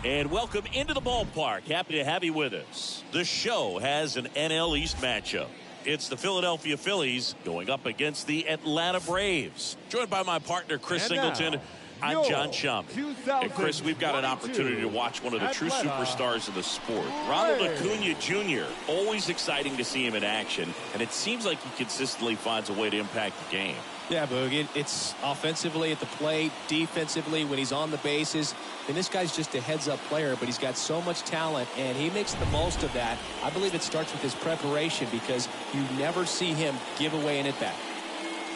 And welcome into the ballpark. Happy to have you with us. The show has an NL East matchup. It's the Philadelphia Phillies going up against the Atlanta Braves. Joined by my partner, Chris Singleton. I'm John Shum. And Chris, we've got an opportunity to watch one of the true superstars of the sport. Ronald Acuna Jr. Always exciting to see him in action. And it seems like he consistently finds a way to impact the game. Yeah, Boog, it's offensively at the plate, defensively when he's on the bases. And this guy's just a heads-up player, but he's got so much talent, and he makes the most of that. I believe it starts with his preparation because you never see him give away an at-bat.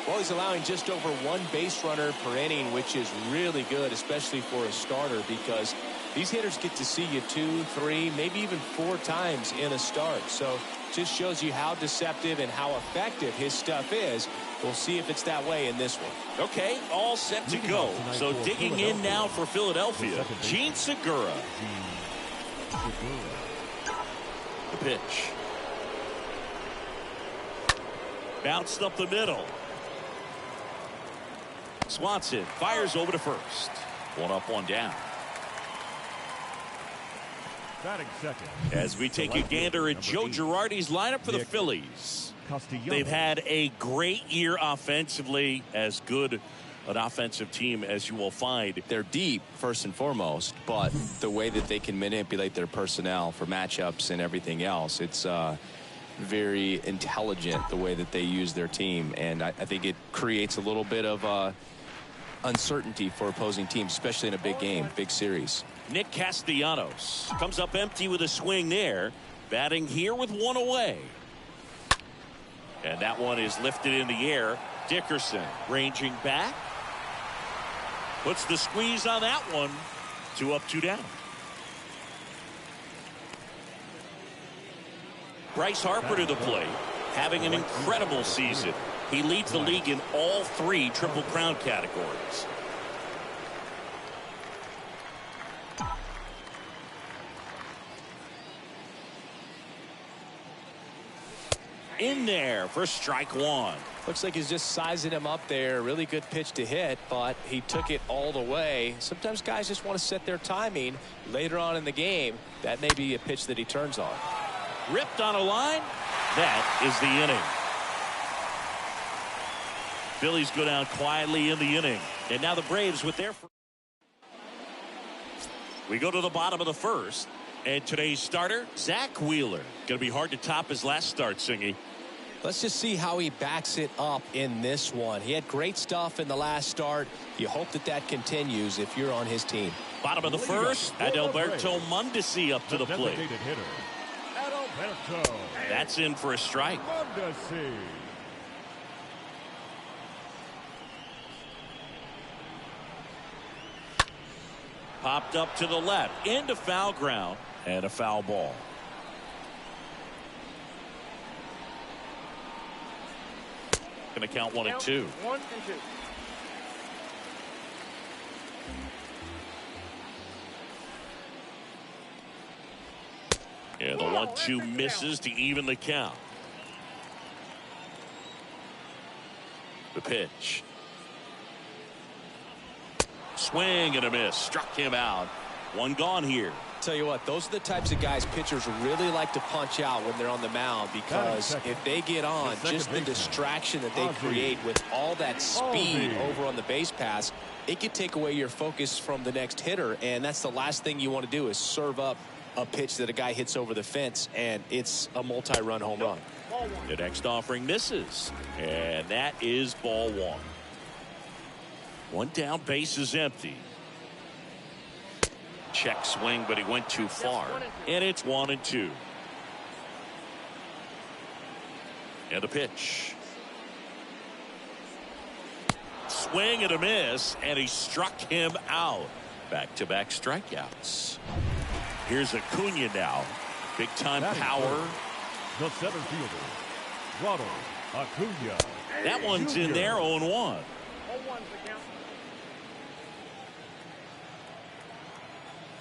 Well, he's allowing just over one base runner per inning, which is really good, especially for a starter, because these hitters get to see you 2, 3, maybe even 4 times in a start. So just shows you how deceptive and how effective his stuff is. We'll see if it's that way in this one. Okay, all set to go. So digging in now for Philadelphia, Gene Segura. The pitch. Bounced up the middle. Swanson fires over to first. 1 up, 1 down. As we take a gander at Joe Girardi's lineup for the Phillies. They've had a great year offensively, as good an offensive team as you will find. They're deep, first and foremost, but the way that they can manipulate their personnel for matchups and everything else, it's very intelligent the way that they use their team, and I think it creates a little bit of uncertainty for opposing teams, especially in a big game, big series. Nick Castellanos comes up empty with a swing there, batting here with one away. And that one is lifted in the air. Dickerson ranging back. Puts the squeeze on that one. 2 up, 2 down. Bryce Harper to the plate, having an incredible season. He leads the league in all 3 Triple Crown categories. In there for strike 1. Looks like he's just sizing him up there. Really good pitch to hit, but he took it all the way. Sometimes guys just want to set their timing later on in the game. That may be a pitch that he turns on. Ripped on a line. That is the inning. Phillies go down quietly in the inning. And now the Braves with their... We go to the bottom of the first. And today's starter, Zach Wheeler. Going to be hard to top his last start, Singy. Let's just see how he backs it up in this one. He had great stuff in the last start. You hope that that continues if you're on his team. Bottom of the first, Adalberto Mondesi up to the plate. That's in for a strike. Popped up to the left, into foul ground, and a foul ball. Going to count 1 and 2. 1 and 2. Yeah, the 1-2 misses to even the count. The pitch. Swing and a miss. Struck him out. 1 gone here. Tell you what, those are the types of guys pitchers really like to punch out when they're on the mound, because if they get on, just the distraction that they create with all that speed over on the base pass, it could take away your focus from the next hitter, and that's the last thing you want to do is serve up a pitch that a guy hits over the fence and it's a multi-run home run. The next offering misses, and that is ball 1. 1 down, base is empty. Check swing, but he went too far. And it's 1 and 2. And the pitch. Swing and a miss, and he struck him out. Back-to-back strikeouts. Here's Acuna now. Big-time power. The center fielder, Ronald Acuna. That one's in there, 0-1. 0-1's the count.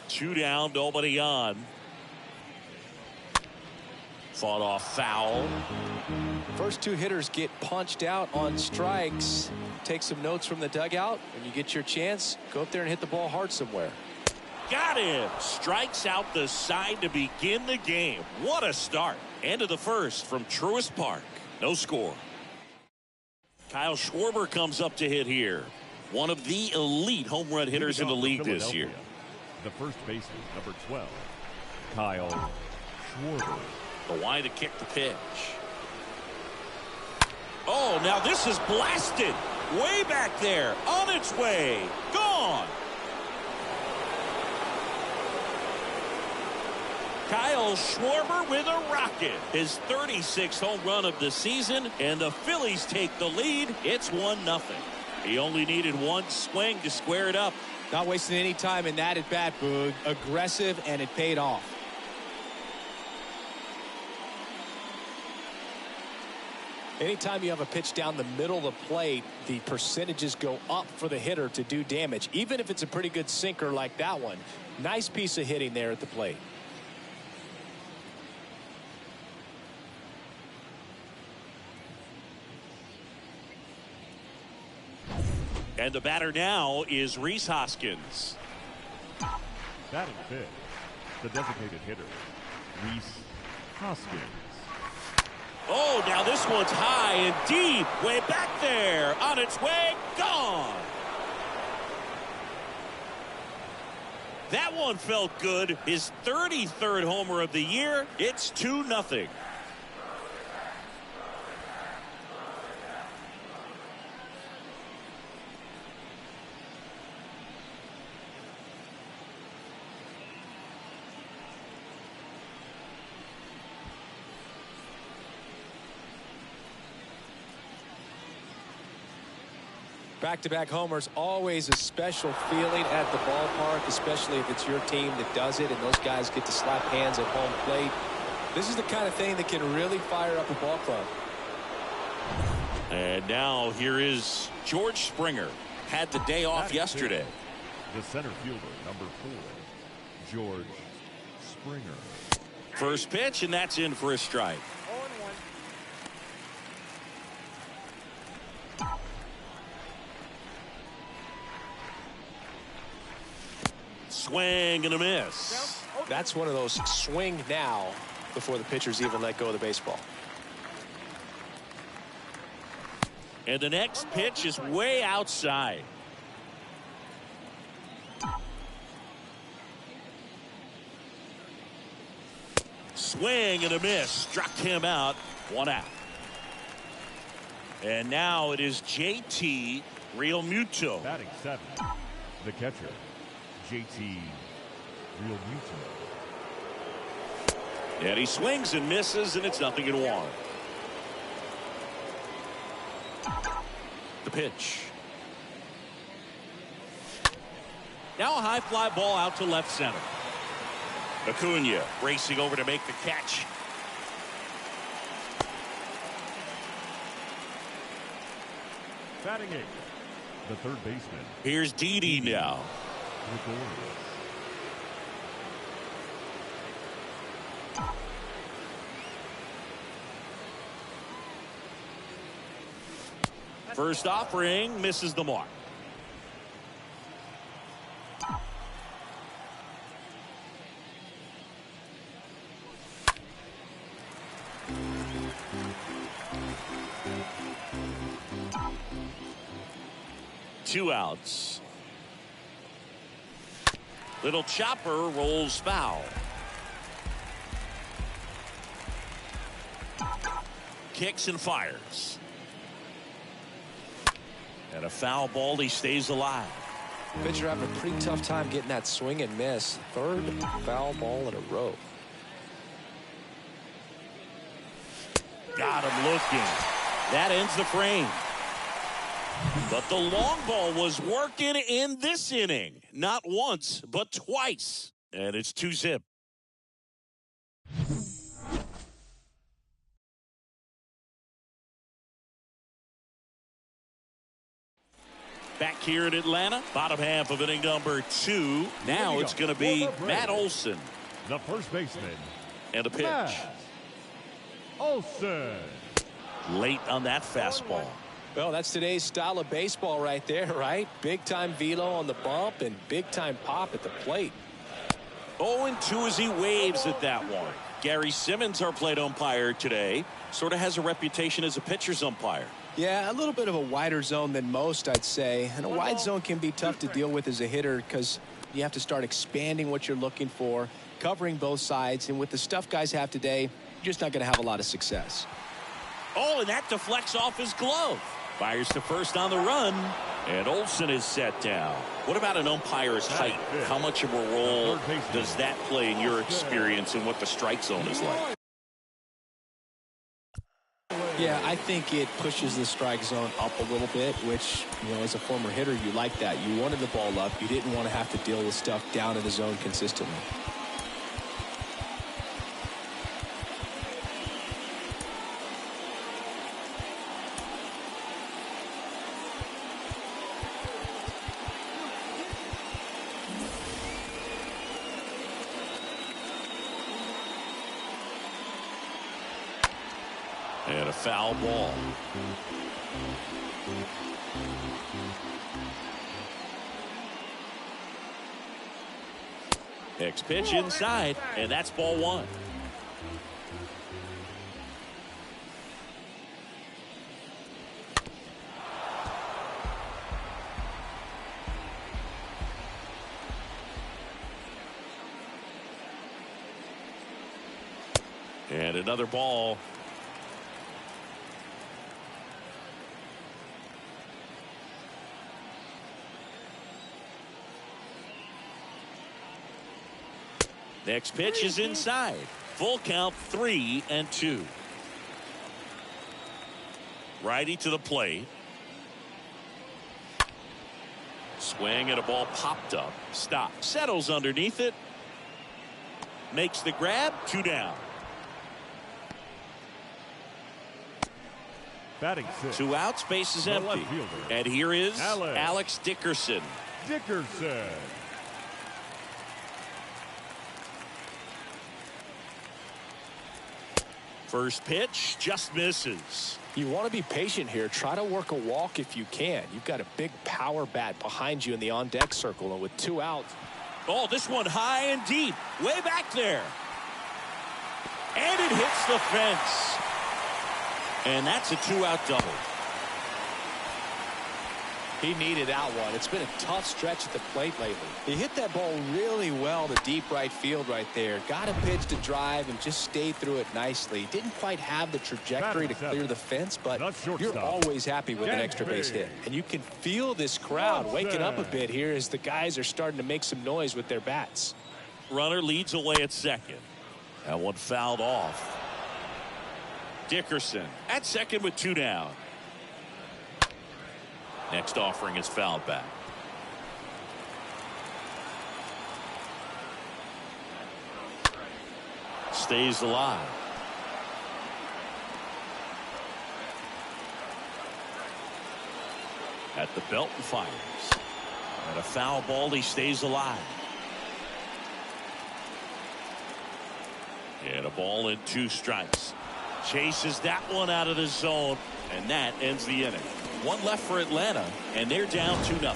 2 down, nobody on. Fought off foul. First 2 hitters get punched out on strikes. Take some notes from the dugout. When you get your chance, go up there and hit the ball hard somewhere. Got him. Strikes out the side to begin the game. What a start. End of the first from Truist Park. No score. Kyle Schwarber comes up to hit here. One of the elite home run hitters in the league this year. The first baseman, number 12, Kyle Schwarber. The wide to kick the pitch. Oh, now this is blasted. Way back there. On its way. Gone. Kyle Schwarber with a rocket. His 36th home run of the season, and the Phillies take the lead. It's 1-0. He only needed 1 swing to square it up. Not wasting any time in that at bat, Boog. Aggressive, and it paid off. Anytime you have a pitch down the middle of the plate, the percentages go up for the hitter to do damage, even if it's a pretty good sinker like that one. Nice piece of hitting there at the plate. And the batter now is Rhys Hoskins. Batting fifth, the designated hitter, Rhys Hoskins. Oh, now this one's high and deep. Way back there. On its way. Gone. That one felt good. His 33rd homer of the year. It's 2-0. Back-to-back homers, always a special feeling at the ballpark, especially if it's your team that does it and those guys get to slap hands at home plate. This is the kind of thing that can really fire up a ball club. And now here is George Springer. Had the day off yesterday. The center fielder, number 4, George Springer. First pitch, and that's in for a strike. 0-1. Swing and a miss. That's one of those swing now before the pitchers even let go of the baseball. And the next pitch is way outside. Swing and a miss. Struck him out. 1 out. And now it is JT Realmuto. Batting 7, the catcher, JT Realmuto. And he swings and misses, and it's 0-1. The pitch. Now a high fly ball out to left center. Acuna racing over to make the catch. Batting 8, the third baseman. Here's Didi now. First offering misses the mark. Two outs. Little chopper rolls foul. Kicks and fires. And a foul ball. He stays alive. Pitcher having a pretty tough time getting that swing and miss. Third foul ball in a row. Got him looking. That ends the frame. But the long ball was working in this inning. Not once, but twice. And it's 2-zip. Back here in Atlanta, bottom half of inning number 2. Now it's going to be Matt Olson. The first baseman. And a pitch. Matt Olson. Late on that fastball. Well, that's today's style of baseball right there, right? Big-time velo on the bump and big-time pop at the plate. 0-2 as he waves at that one. Gary Simmons, our plate umpire today, sort of has a reputation as a pitcher's umpire. Yeah, a little bit of a wider zone than most, I'd say. And a wide zone can be tough to deal with as a hitter because you have to start expanding what you're looking for, covering both sides. And with the stuff guys have today, you're just not going to have a lot of success. Oh, and that deflects off his glove. Fires to first on the run. And Olson is set down. What about an umpire's height? How much of a role does that play in your experience and what the strike zone is like? Yeah, I think it pushes the strike zone up a little bit, which, you know, as a former hitter, you like that. You wanted the ball up. You didn't want to have to deal with stuff down in the zone consistently. And a foul ball. Next pitch inside, and that's ball 1. And another ball. Next pitch is inside. Full count, 3-2. Righty to the plate. Swing and a ball popped up. Stop. Settles underneath it. Makes the grab. 2 down. Batting 6. 2 outs. Base is empty. And here is Alex Dickerson. Dickerson. First pitch just misses. You want to be patient here. Try to work a walk if you can. You've got a big power bat behind you in the on-deck circle, and with 2 outs. Oh, this one high and deep. Way back there. And it hits the fence. And that's a 2-out double. He needed that one. It's been a tough stretch at the plate lately. He hit that ball really well to deep right field right there. Got a pitch to drive and just stayed through it nicely. Didn't quite have the trajectory to clear the fence, but you're always happy with an extra base hit. And you can feel this crowd waking up a bit here as the guys are starting to make some noise with their bats. Runner leads away at second. That one fouled off. Dickerson at second with 2 down. Next offering is fouled back. Stays alive. At the belt and fires. And a foul ball. He stays alive. And a ball and 2 strikes. Chases that one out of the zone. And that ends the inning. 1 left for Atlanta, and they're down 2-0.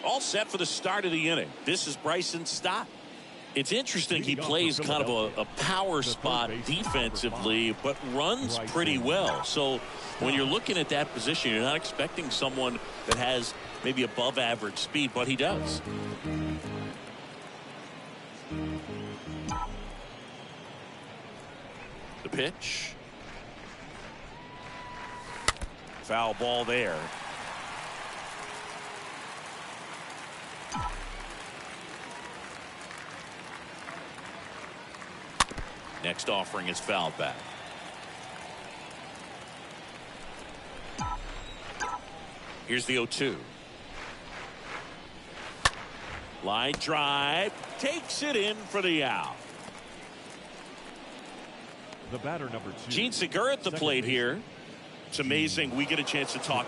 All set for the start of the inning. This is Bryson Stott. It's interesting he plays kind of a power spot defensively, but runs pretty well. So when you're looking at that position, you're not expecting someone that has maybe above average speed, but he does. The pitch. Foul ball there. Next offering is fouled back. Here's the 0-2. Line drive. Takes it in for the out. The batter number 2. Gene Segura at the plate here. It's amazing. We get a chance to talk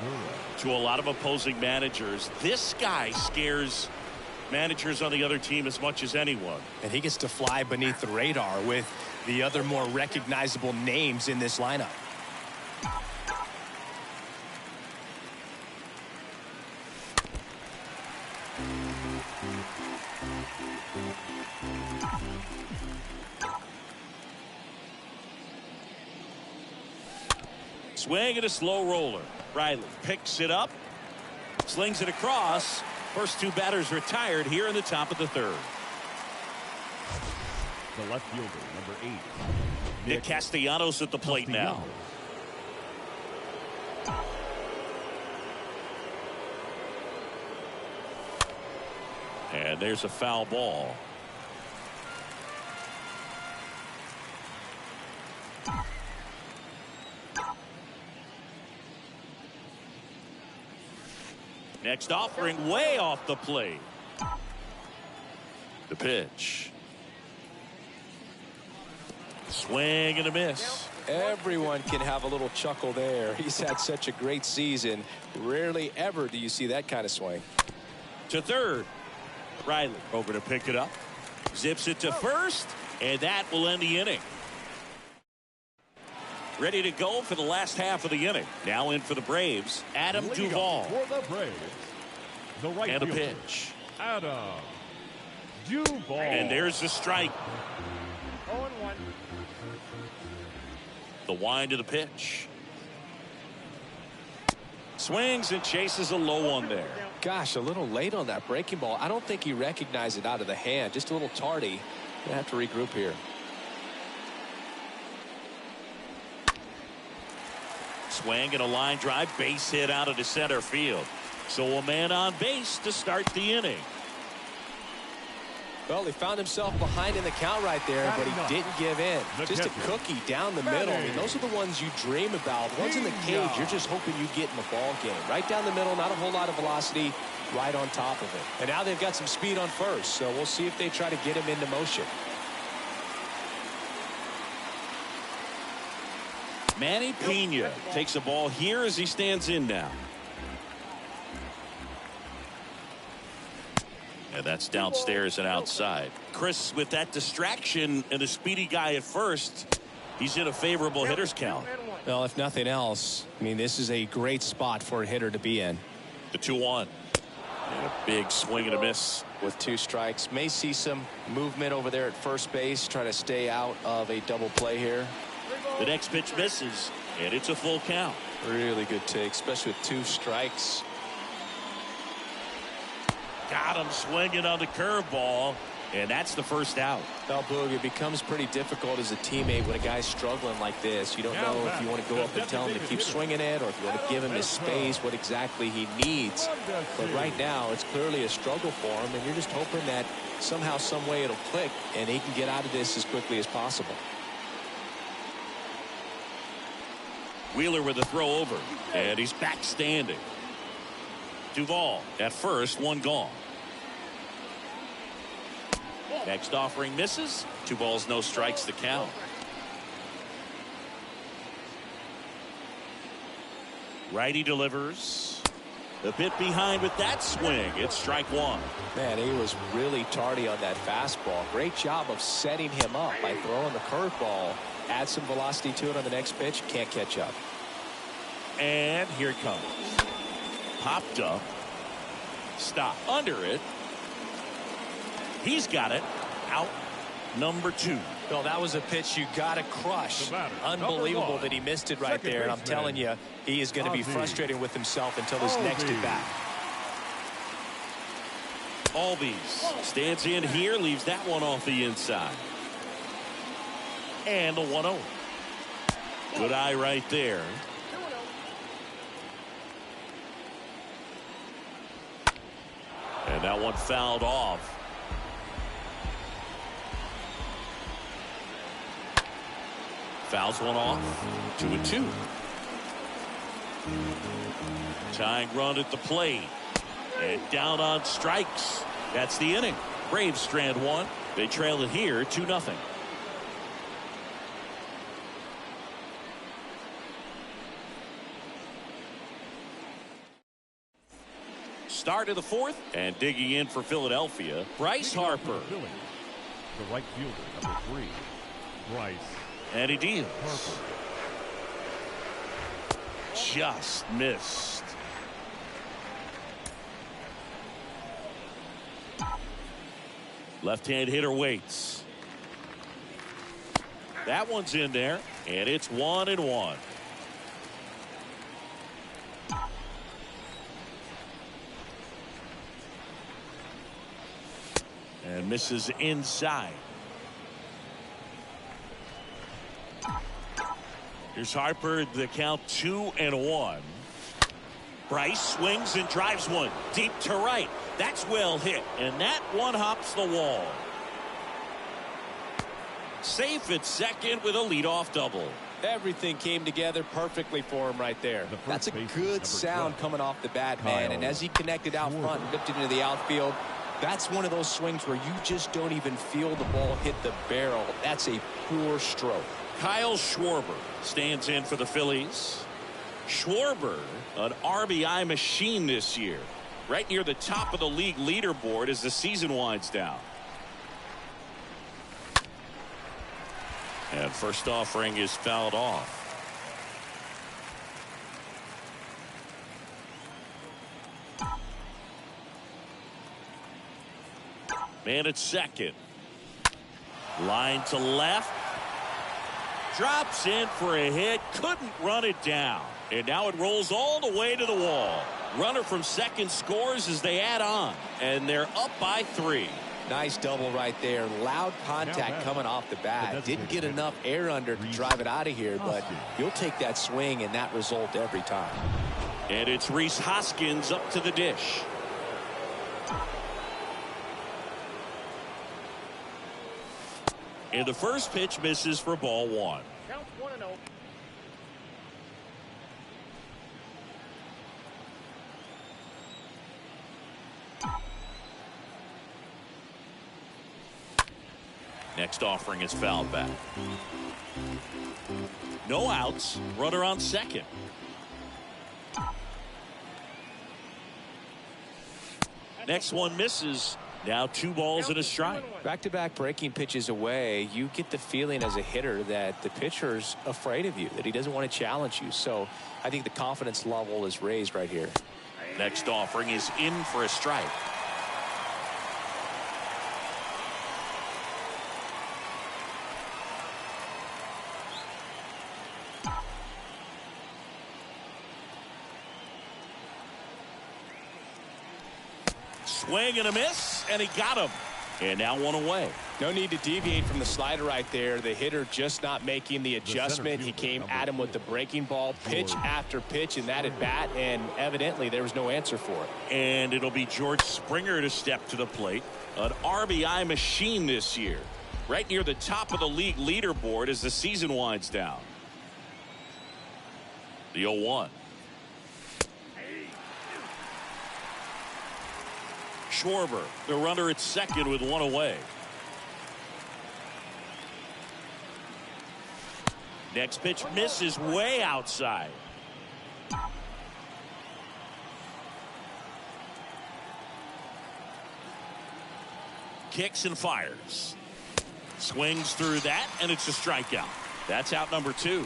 to a lot of opposing managers. This guy scares managers on the other team as much as anyone. And he gets to fly beneath the radar with the other more recognizable names in this lineup. Swing and a slow roller. Riley picks it up, slings it across. First 2 batters retired here in the top of the 3rd. The left fielder, number 8. Nick Castellanos at the plate now. And there's a foul ball. Next offering way off the plate. The pitch. Swing and a miss. Everyone can have a little chuckle there. He's had such a great season. Rarely ever do you see that kind of swing. To third. Riley over to pick it up. Zips it to first. And that will end the inning. Ready to go for the last half of the inning. Now in for the Braves, Adam Duvall. For the Braves, the right and a fielder, pitch. Adam Duvall. And there's the strike. 0-1. The wind of the pitch. Swings and chases a low one there. Gosh, a little late on that breaking ball. I don't think he recognized it out of the hand. Just a little tardy. Gonna have to regroup here. Swing and a line drive, base hit out of the center field. So a man on base to start the inning. Well, he found himself behind in the count right there, but he didn't give in. Just a cookie down the middle. I mean, those are the ones you dream about. The ones in the cage, you're just hoping you get in the ball game. Right down the middle, not a whole lot of velocity, right on top of it. And now they've got some speed on first, so we'll see if they try to get him into motion. Manny Pena takes a ball here as he stands in now. And that's downstairs and outside. Chris, with that distraction and a speedy guy at first, he's in a favorable hitter's count. Well, if nothing else, I mean, this is a great spot for a hitter to be in. The 2-1. And a big swing and a miss. With 2 strikes. May see some movement over there at first base, trying to stay out of a double play here. The next pitch misses, and it's a full count. Really good take, especially with 2 strikes. Got him swinging on the curveball, and that's the first out. Well, Boog, it becomes pretty difficult as a teammate when a guy's struggling like this. You don't know if you want to go up and tell him to keep swinging it, or if you want to give him his space, what exactly he needs. But right now, it's clearly a struggle for him, and you're just hoping that somehow, some way it'll click, and he can get out of this as quickly as possible. Wheeler with a throw over, and he's back standing. Duvall at first, 1 gone. Next offering misses. 2 balls, no strikes to count. Righty delivers. A bit behind with that swing. It's strike 1. Man, he was really tardy on that fastball. Great job of setting him up by throwing the curveball. Add some velocity to it on the next pitch. Can't catch up. And here it comes. Popped up. Stop under it. He's got it. Out number 2. Well, that was a pitch you got to crush. Unbelievable that he missed it right there. And I'm telling you, he is going to be frustrated with himself until his next at bat. Albies stands in here, leaves that one off the inside. And the 1-0. Good eye right there. And that one fouled off. Fouls one off. 2-2. Tying run at the plate. And down on strikes. That's the inning. Braves strand 1. They trail it here 2-0. Start of the 4th, and digging in for Philadelphia, Rhys Harper. The right fielder, number 3, Rhys. And he deals. Harper. Just missed. Left-hand hitter waits. That one's in there, and it's 1-1. And misses inside. Here's Harper, the count 2-1. Bryce swings and drives one deep to right. That's well hit, and that one hops the wall. Safe at second with a leadoff double. Everything came together perfectly for him right there. That's a good sound coming off the bat, man. And as he connected out front and whipped it into the outfield, that's one of those swings where you just don't even feel the ball hit the barrel. That's a poor stroke. Kyle Schwarber stands in for the Phillies. Schwarber, an RBI machine this year. Right near the top of the league leaderboard as the season winds down. And first offering is fouled off. Man at second. Line to left. Drops in for a hit. Couldn't run it down. And now it rolls all the way to the wall. Runner from second scores as they add on. And they're up by 3. Nice double right there. Loud contact coming off the bat. Didn't get enough air under to drive it out of here, but you'll take that swing and that result every time. And it's Rhys Hoskins up to the dish. And the first pitch misses for ball one. Counts 1-0. Next offering is fouled back. No outs. Runner on second. Next one misses. Now 2 balls and a strike. Back-to-back breaking pitches away, you get the feeling as a hitter that the pitcher's afraid of you, that he doesn't want to challenge you. So I think the confidence level is raised right here. Next offering is in for a strike. Swing and a miss, and he got him. And now 1 away. No need to deviate from the slider right there. The hitter just not making the adjustment. He came at him with the breaking ball, pitch after pitch in that at bat, and evidently there was no answer for it. And it'll be George Springer to step to the plate. An RBI machine this year. Right near the top of the league leaderboard as the season winds down. The 0-1. Schwarber, the runner at second with 1 away. Next pitch misses way outside. Kicks and fires. Swings through that, and it's a strikeout. That's out number 2.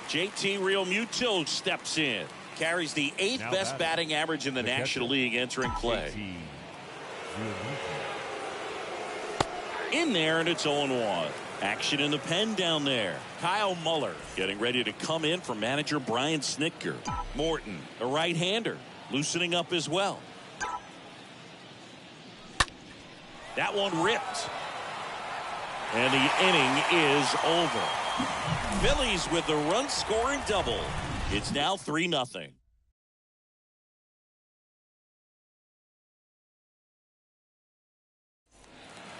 JT Realmuto steps in. Carries the 8th best batting average in the National League entering play. In there, and it's 0-1. Action in the pen down there. Kyle Muller getting ready to come in for manager Brian Snitker. Morton, a right-hander, loosening up as well. That one ripped. And the inning is over. Phillies with the run-scoring double. It's now 3-0.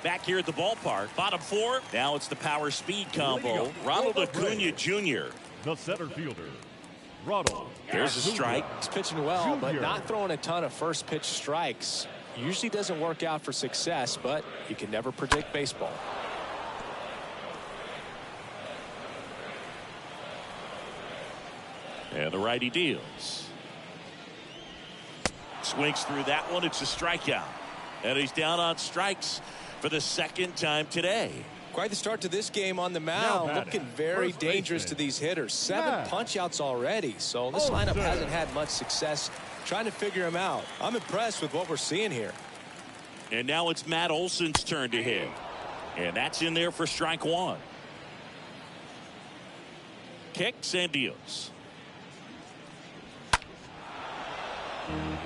Back here at the ballpark, bottom 4. Now it's the power speed combo. Ronald Acuna Jr. The center fielder, Ronald. There's a strike. He's pitching well, but not throwing a ton of first pitch strikes. Usually doesn't work out for success, but you can never predict baseball. And the righty deals. Swings through that one. It's a strikeout. And he's down on strikes for the second time today. Quite the start to this game on the mound. Looking very dangerous to these hitters. 7 punch-outs already. So this lineup hasn't had much success trying to figure him out. I'm impressed with what we're seeing here. And now it's Matt Olson's turn to hit. And that's in there for strike 1. Kicks and deals.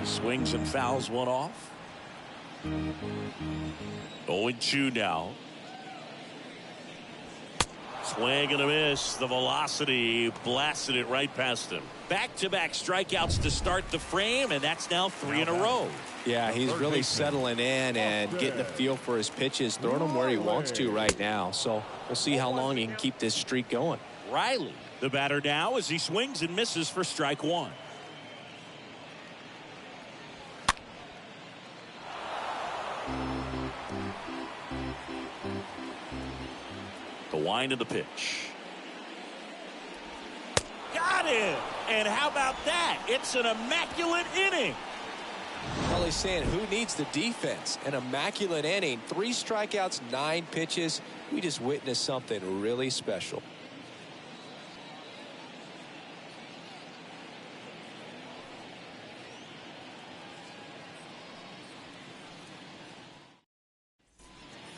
Swings and fouls one off. 0-2 now. Swing and a miss. The velocity blasted it right past him. Back-to-back strikeouts to start the frame, and that's now 3 in a row. Yeah, he's really settling in and getting a feel for his pitches, throwing them where he wants to right now. So we'll see how long he can keep this streak going. Riley, the batter now, as he swings and misses for strike 1. The wind of the pitch. Got him! And how about that? It's an immaculate inning. Well, he's saying who needs the defense? An immaculate inning. 3 strikeouts, 9 pitches. We just witnessed something really special.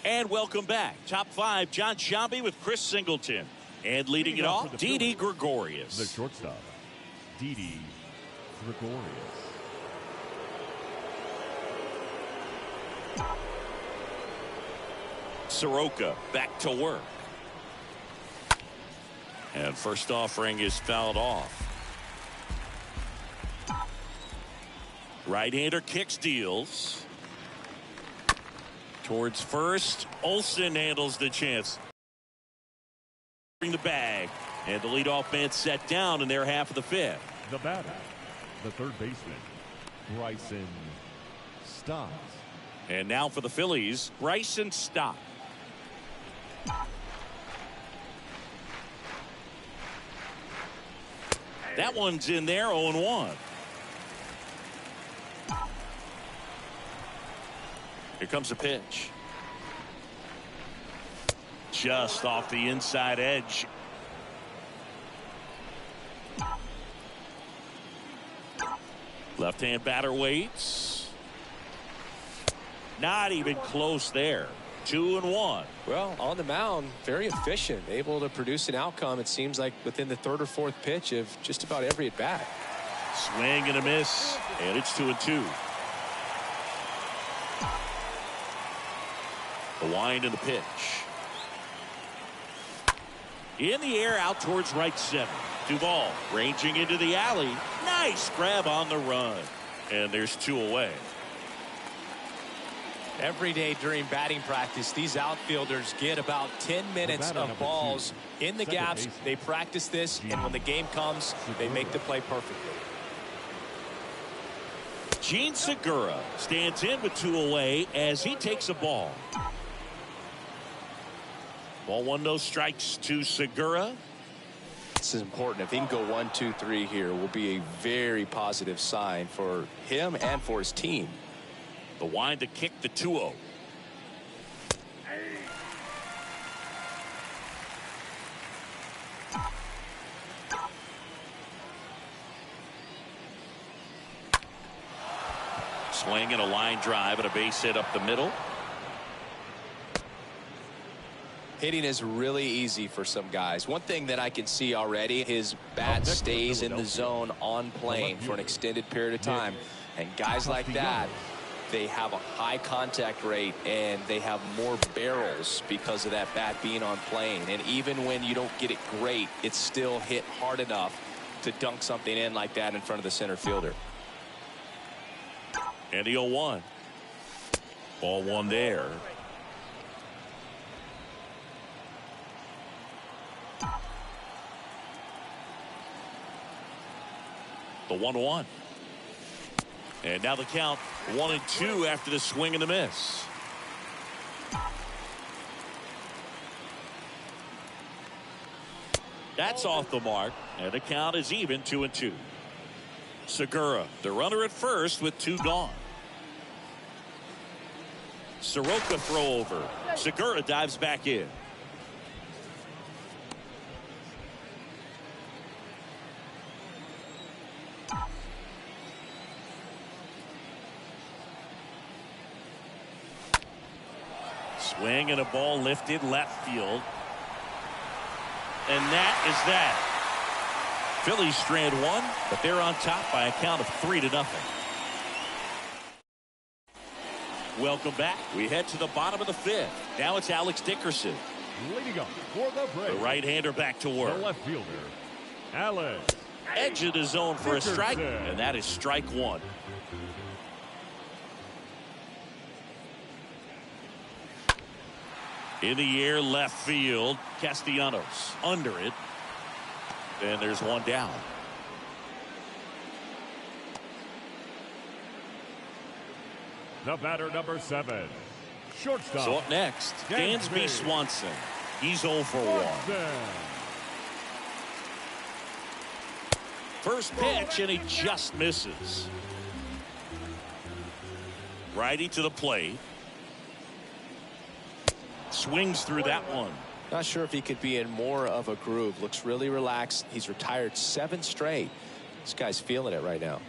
And welcome back. Top 5, John Sciambi with Chris Singleton. And leading it off, Didi Gregorius. The shortstop, Didi Gregorius. Soroka back to work. And first offering is fouled off. Right-hander kicks, deals. Towards first. Olson handles the chance. Bring the bag. And the leadoff man set down in their half of the fifth. The batter, the third baseman, Bryson Stott. And now for the Phillies, Bryson Stott. That one's in there, 0-1. Here comes a pitch. Just off the inside edge. Left-hand batter waits. Not even close there. 2-1. Well, on the mound, very efficient, able to produce an outcome, it seems like, within the third or fourth pitch of just about every at bat. Swing and a miss, and it's 2-2. The wind and the pitch. In the air, out towards right center. Duvall ranging into the alley. Nice grab on the run. And there's 2 away. Every day during batting practice, these outfielders get about 10 minutes of balls in the gaps. They practice this, and when the game comes, they make the play perfectly. Gene Segura stands in with 2 away as he takes a ball. Ball 1, no strikes to Segura. This is important. If he can go 1, 2, 3 here, will be a very positive sign for him and for his team. The wind to kick, the 2-0. Swing and a line drive and a base hit up the middle. Hitting is really easy for some guys. One thing that I can see already, his bat stays in the zone on plane for an extended period of time. And guys like that, they have a high contact rate and they have more barrels because of that bat being on plane. And even when you don't get it great, it's still hit hard enough to dunk something in like that in front of the center fielder. And the 0-1. Ball 1 there. The 1-1. And now the count 1-2 after the swing and the miss. That's off the mark, and the count is even 2-2. Segura, the runner at first with 2 gone. Soroka throw over. Segura dives back in. Swing and a ball lifted left field. And that is that. Phillies strand 1, but they're on top by a count of 3-0. Welcome back. We head to the bottom of the 5th. Now it's Alex Dickerson. Leading up for the Braves, The right-hander back to work. the left fielder, Alex. Edge of the zone for a strike, and that is strike 1. In the air, left field. Castellanos under it. And there's 1 down. The batter, number 7, shortstop. So up next, Dansby Swanson. He's 0 for 1. First pitch, and he just misses. Righty to the plate. Swings through that one. Not sure if he could be in more of a groove. Looks really relaxed. He's retired 7 straight. This guy's feeling it right now.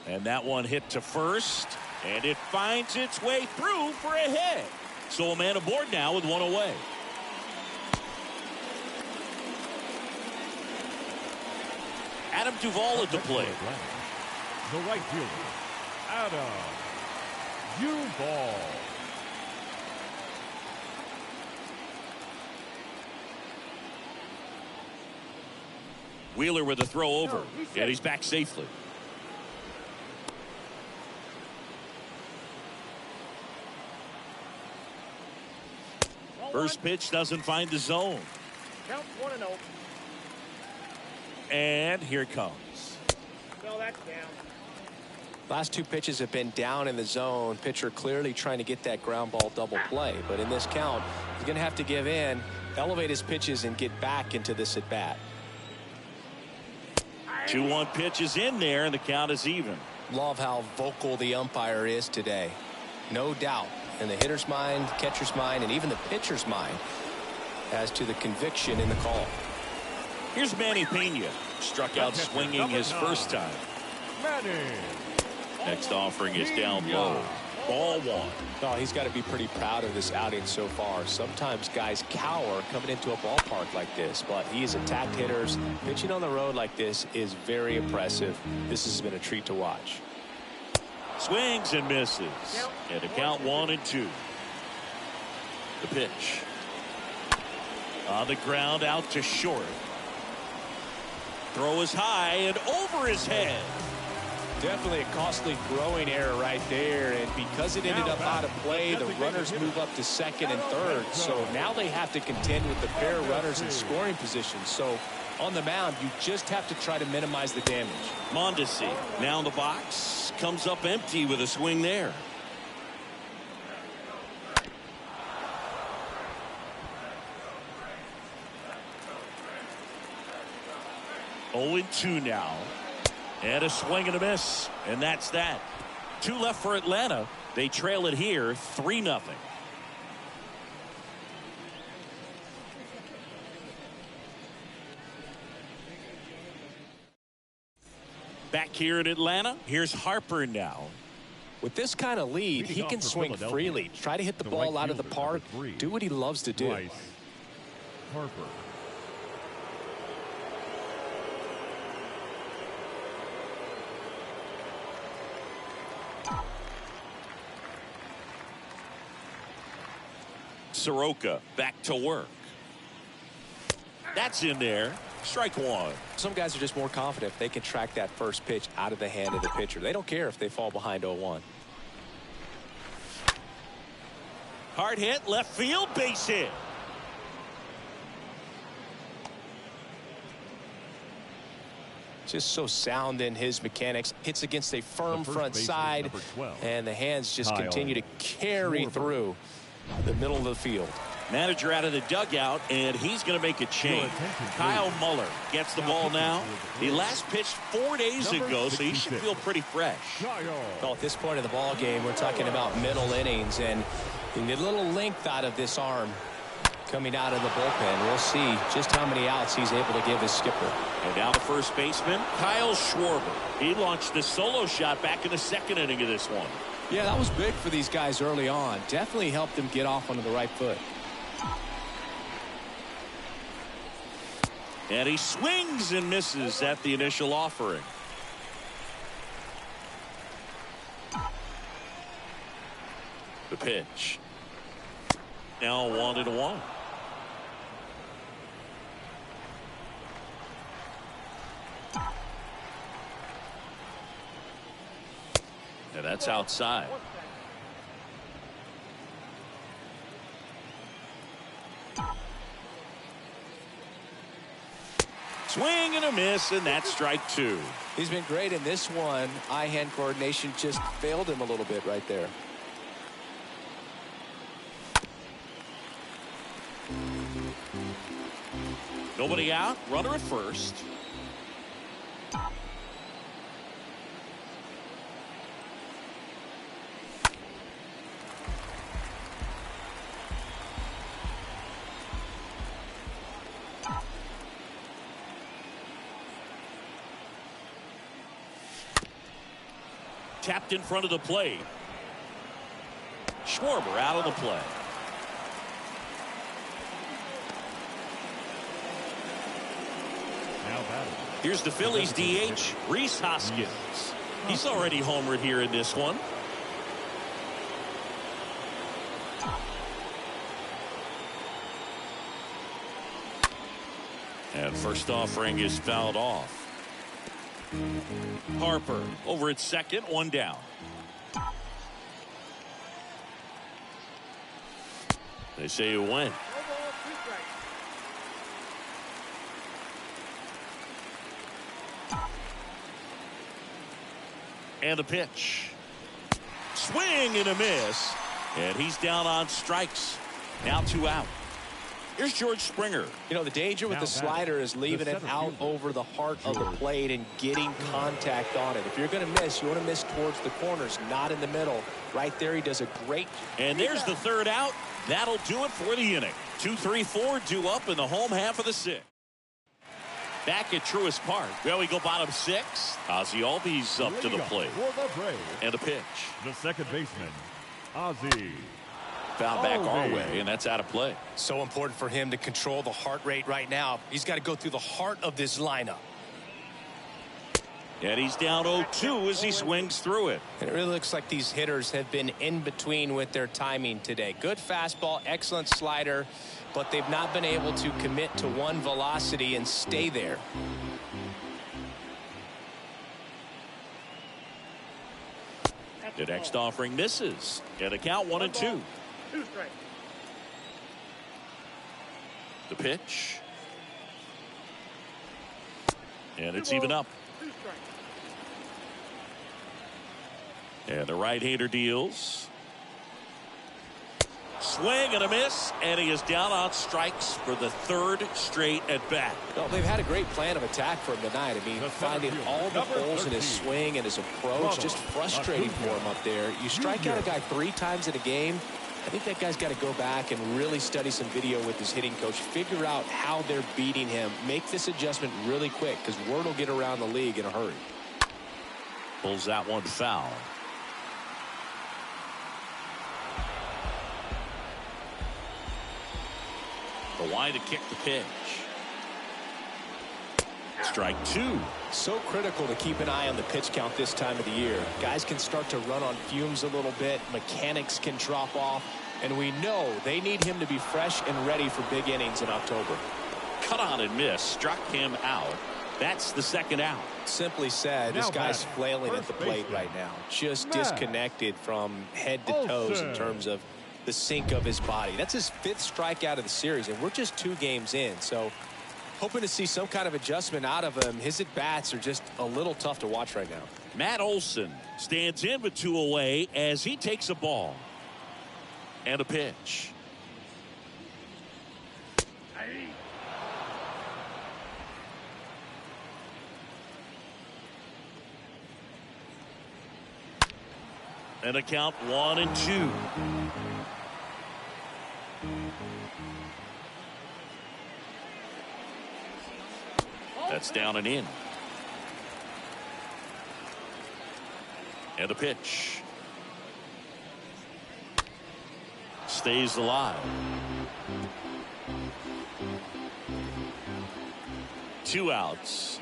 And that one hit to first, and it finds its way through for a hit. So a man aboard now with 1 away. Adam Duvall at the plate. The right fielder, Adam Duvall. Wheeler with a throw over, and he's back safely. First pitch doesn't find the zone. Count 1-0. And here it comes. No, that's down. Last two pitches have been down in the zone. Pitcher clearly trying to get that ground ball double play. But in this count, he's going to have to give in, elevate his pitches, and get back into this at bat. 2-1 pitch is in there, and the count is even. Love how vocal the umpire is today. No doubt in the hitter's mind, catcher's mind, and even the pitcher's mind as to the conviction in the call. Here's Manny Pena. Struck out swinging his first time. Manny. Next offering is down low. Ball 1. Oh, he's got to be pretty proud of this outing so far. Sometimes guys cower coming into a ballpark like this, but he has attacked hitters. Pitching on the road like this is very impressive. This has been a treat to watch. Swings and misses. And a count 1-2. The pitch. On the ground out to short. Throw is high and over his head. Definitely a costly throwing error right there, and because it ended up out of play, the runners move up to second and third. So now they have to contend with the pair of runners in scoring position. So on the mound, you just have to try to minimize the damage. Mondesi now in the box, comes up empty with a swing there. Oh, 2 now. And a swing and a miss. And that's that. 2 left for Atlanta. They trail it here 3-0. Back here in Atlanta, here's Harper now. With this kind of lead, he can swing freely. Try to hit the ball out of the park. Do what he loves to do. Rhys Hoskins. Soroka back to work. That's in there. Strike 1. Some guys are just more confident if they can track that first pitch out of the hand of the pitcher. They don't care if they fall behind 0-1. Hard hit, left field, base hit. Just so sound in his mechanics. Hits against a firm front side, and the hands just continue to carry through the middle of the field. Manager out of the dugout, and he's going to make a change. Kyle Muller gets the ball now. He last pitched 4 days ago, so he should feel pretty fresh. Well, at this point in the ball game, we're talking about middle innings, and you get a little length out of this arm coming out of the bullpen. We'll see just how many outs he's able to give his skipper. And now the first baseman, Kyle Schwarber. He launched the solo shot back in the second inning of this one. Yeah, that was big for these guys early on. Definitely helped them get off onto the right foot. And he swings and misses at the initial offering. The pitch. Now 1-1. And that's outside. Swing and a miss, and that's strike 2. He's been great in this one. Eye-hand coordination just failed him a little bit right there. Nobody out, runner at first. Tapped in front of the plate. Schwarber out of the play. Here's the Phillies DH, Rhys Hoskins. He's already homered here in this one. And first offering is fouled off. Harper over at second, 1 down. They say you win. No ball, 2 strikes. And the pitch. Swing and a miss. And he's down on strikes. Now 2 out. Here's George Springer. You know, the danger with the slider is leaving it out over the heart of the plate and getting contact on it. If you're going to miss, you want to miss towards the corners, not in the middle. Right there, he does a great. And there's the 3rd out. That'll do it for the inning. 2, 3, 4 due up in the home half of the 6th. Back at Truist Park. Well, we go bottom 6. Ozzie Albies up to the plate. And the pitch. The second baseman, Ozzie. Found back our way, and that's out of play. So important for him to control the heart rate right now. He's got to go through the heart of this lineup. And he's down 0-2 as he swings through it. And it really looks like these hitters have been in between with their timing today. Good fastball, excellent slider, but they've not been able to commit to one velocity and stay there. The next offering misses. And a count 1-2. 2 strikes. The pitch. And it's even up. 2 strikes. And the right-hander deals. Swing and a miss, and he is down on strikes for the 3rd straight at bat. Well, they've had a great plan of attack for him tonight. I mean, finding all the holes in his swing and his approach, just frustrating for him up there. You strike out a guy 3 times in a game, I think that guy's got to go back and really study some video with his hitting coach, figure out how they're beating him, make this adjustment really quick, because word will get around the league in a hurry. Pulls that one foul. The line to kick the pitch. Strike 2. So critical to keep an eye on the pitch count this time of the year. Guys can start to run on fumes a little bit. Mechanics can drop off. And we know they need him to be fresh and ready for big innings in October. Cut on and miss. Struck him out. That's the 2nd out. Simply said, this guy's flailing at the plate right now. Just disconnected from head to toes in terms of the sink of his body. That's his 5th strikeout of the series, and we're just 2 games in. So hoping to see some kind of adjustment out of him. His at-bats are just a little tough to watch right now. Matt Olson stands in with 2 away as he takes a ball. And a pitch. And a count 1-2. That's down and in. And a pitch. Stays alive. 2 outs.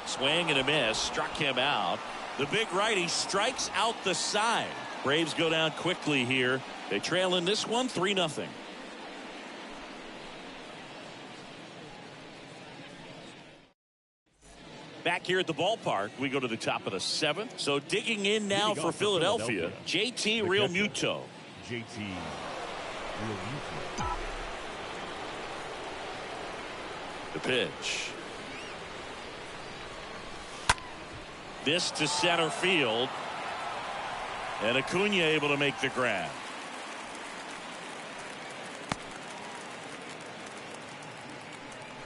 Swing and a miss. Struck him out. The big righty strikes out the side. Braves go down quickly here. They trail in this one 3-0. Back here at the ballpark, we go to the top of the 7th. So digging in now for Philadelphia, JT Realmuto. JT Realmuto. The pitch. This to center field. And Acuna able to make the grab.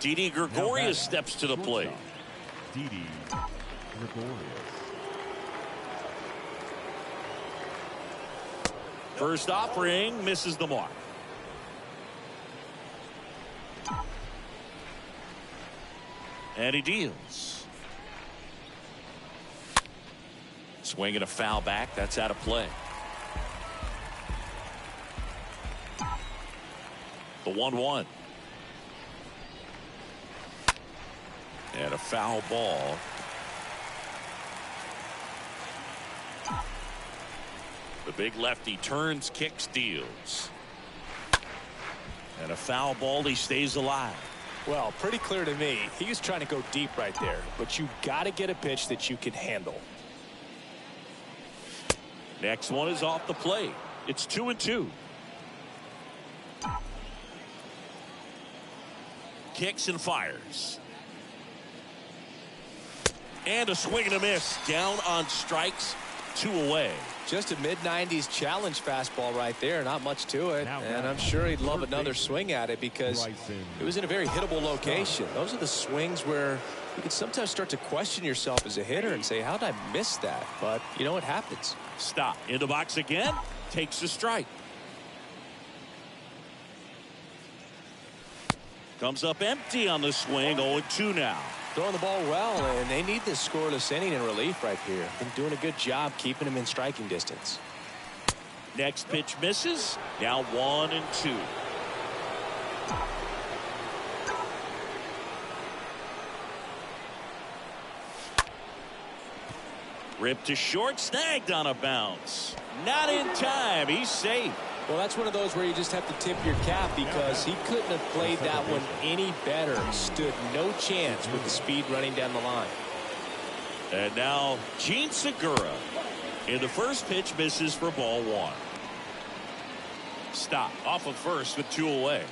Didi Gregorius steps to the plate. Didi Gregorius. First offering misses the mark. And he deals. Swinging a foul back. That's out of play. The 1-1. And a foul ball. The big lefty turns, kicks, deals. And a foul ball. He stays alive. Well, pretty clear to me. He was trying to go deep right there, but you got to get a pitch that you can handle. Next one is off the plate. It's 2-2. Kicks and fires. And a swing and a miss. Down on strikes. 2 away. Just a mid-90s challenge fastball right there. Not much to it. And I'm sure he'd love another swing at it because it was in a very hittable location. Those are the swings where you can sometimes start to question yourself as a hitter and say, how did I miss that? But, you know, it happens. Stop. In the box again. Takes a strike. Comes up empty on the swing. 0-2 now. Throwing the ball well, and they need this scoreless inning in relief right here. Been doing a good job keeping him in striking distance. Next pitch misses. Now 1-2. Ripped to short, snagged on a bounce. Not in time. He's safe. Well, that's one of those where you just have to tip your cap because he couldn't have played that one any better. Stood no chance with the speed running down the line. And now Gene Segura. In the first pitch, misses for ball 1. Stop. Off of first with 2 away.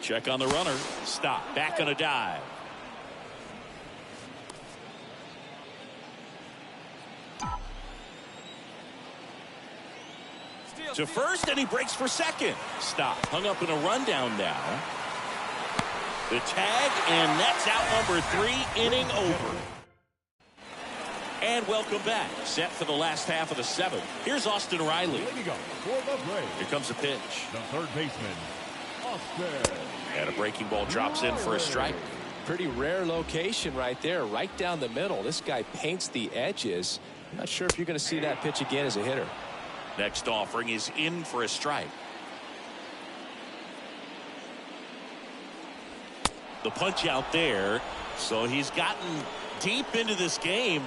Check on the runner. Stop. Back on a dive. To first, and he breaks for second. Stop. Hung up in a rundown now. The tag, and that's out number 3, inning over. And welcome back. Set for the last half of the 7th. Here's Austin Riley. Here comes the pitch. The third baseman, Austin. And a breaking ball drops in for a strike. Pretty rare location right there, right down the middle. This guy paints the edges. I'm not sure if you're going to see that pitch again as a hitter. Next offering is in for a strike. The punch out there. So he's gotten deep into this game.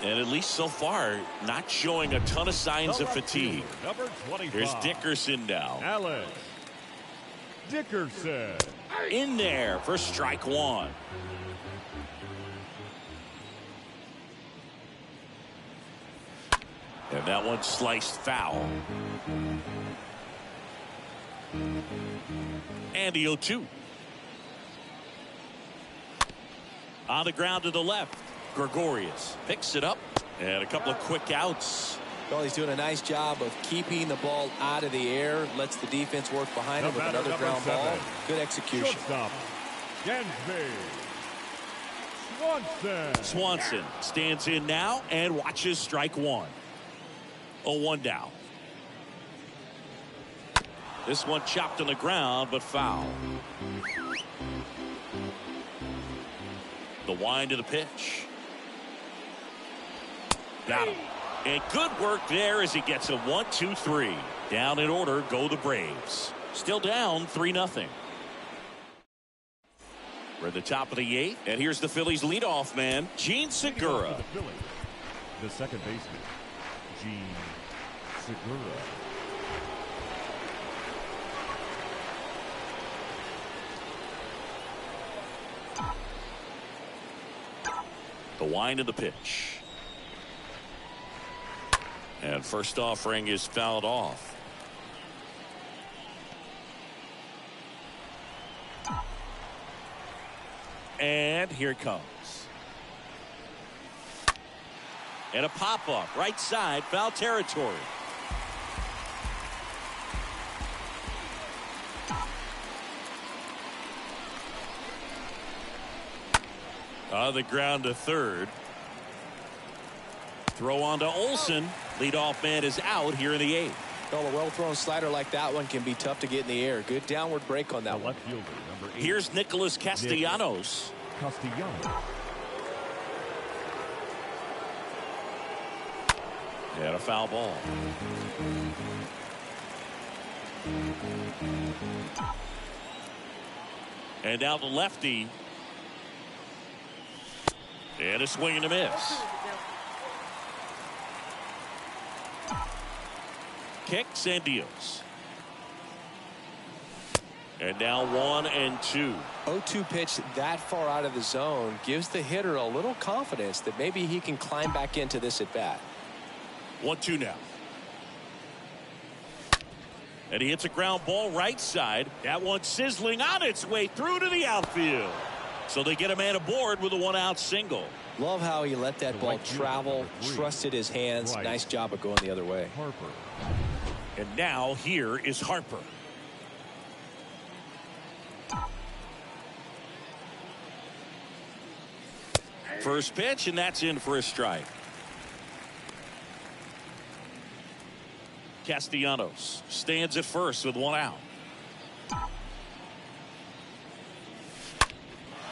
And at least so far, not showing a ton of signs of fatigue. Number 25. Here's Dickerson now. Alex Dickerson. In there for strike 1. And that one sliced foul. And the 0-2. On the ground to the left. Gregorius picks it up. And a couple of quick outs. Well, he's doing a nice job of keeping the ball out of the air. Lets the defense work behind him with another ground ball. Good execution. Shortstop, Gansby. Swanson. Swanson stands in now and watches strike 1. 0-1 down. This one chopped on the ground, but foul. The wind of the pitch. Got him. And good work there as he gets a 1-2-3. Down in order go the Braves. Still down 3-0. We're at the top of the 8th, and here's the Phillies leadoff man, Gene Segura. The second baseman, Gene Segura. The wind of the pitch. And first offering is fouled off. And here it comes. And a pop-up right side, foul territory. On the ground to third. Throw on to Olson. Leadoff man is out here in the 8th. Well, a well-thrown slider like that one can be tough to get in the air. Good downward break on that one. Left fielder, number 8. Here's Nicholas Castellanos. Castellanos. And a foul ball. And now the lefty. And a swing and a miss. Kicks and deals. And now 1-2. 0-2 pitch that far out of the zone gives the hitter a little confidence that maybe he can climb back into this at bat. 1-2 now. And he hits a ground ball right side. That one sizzling on its way through to the outfield. So they get a man aboard with a 1-out single. Love how he let that ball travel, trusted his hands. Nice job of going the other way. Harper. And now here is Harper. First pitch, and that's in for a strike. Castellanos stands at first with 1 out.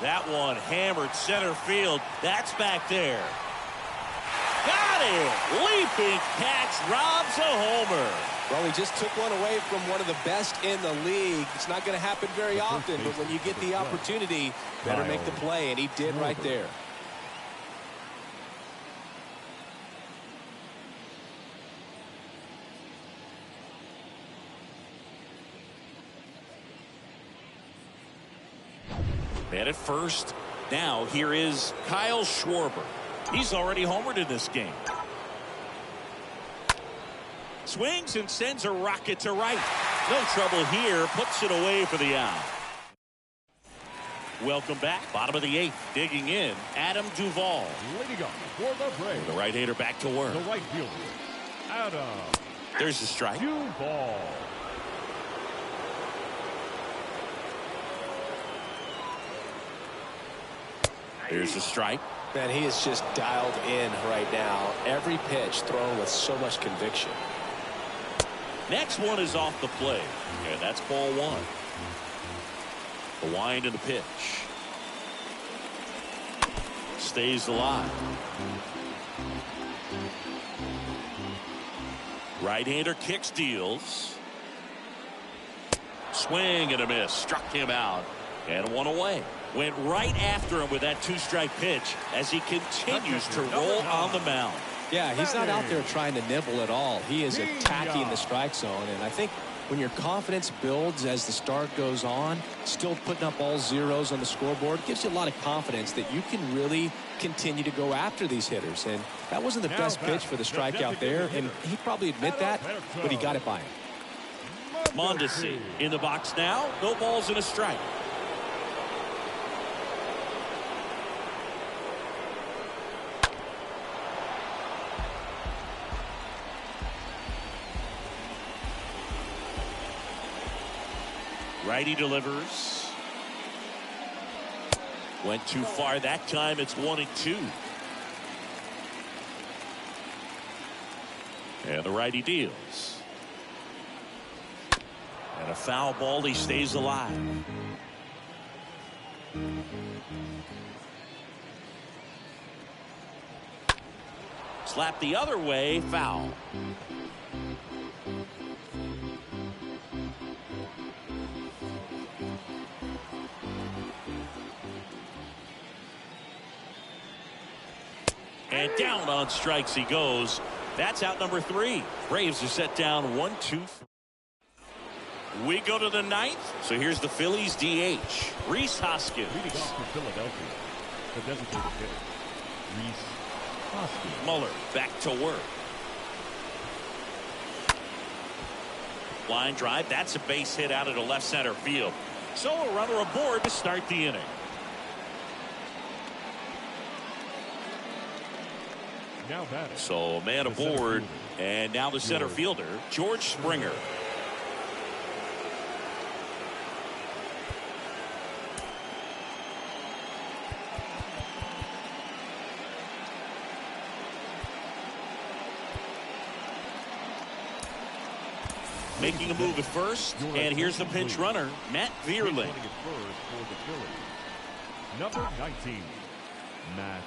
That one hammered center field. That's back there. Got it! Leaping catch, robs a homer. Well, he just took one away from one of the best in the league. It's not going to happen very often, but when you get the opportunity, better make the play, and he did right there. And at first, now here is Kyle Schwarber. He's already homered in this game. Swings and sends a rocket to right. No trouble here. Puts it away for the out. Welcome back. Bottom of the 8th. Digging in. Adam Duvall. Leading up for the Braves. The right-hander back to work. The right fielder, Adam. There's the strike. Duvall. Here's the strike. Man, he is just dialed in right now. Every pitch thrown with so much conviction. Next one is off the plate. And that's ball 1. The wind and the pitch. Stays alive. Right-hander kicks, deals. Swing and a miss. Struck him out. And 1 away. Went right after him with that 2-strike pitch as he continues to roll on the mound. Yeah, he's not out there trying to nibble at all. He is attacking the strike zone, and I think when your confidence builds as the start goes on, still putting up all zeros on the scoreboard, gives you a lot of confidence that you can really continue to go after these hitters. And that wasn't the best pitch for the strikeout there, and he'd probably admit that, but he got it by him. Mondesi in the box now. No balls and a strike. Righty delivers. Went too far that time. It's 1-2. And the righty deals. And a foul ball. He stays alive. Slap the other way. Foul. And down on strikes he goes. That's out number 3. Braves are set down 1-2. We go to the 9th. So here's the Phillies DH. Rhys Hoskins. Leading off for Philadelphia, the designated hitter, Rhys Hoskins. Muller back to work. Line drive. That's a base hit out of the left center field. So a runner aboard to start the inning. Now batting. So a man aboard, and now the center fielder, George Springer. Making a move at first, and here's the pinch runner, Matt Vierling. Number 19, Matt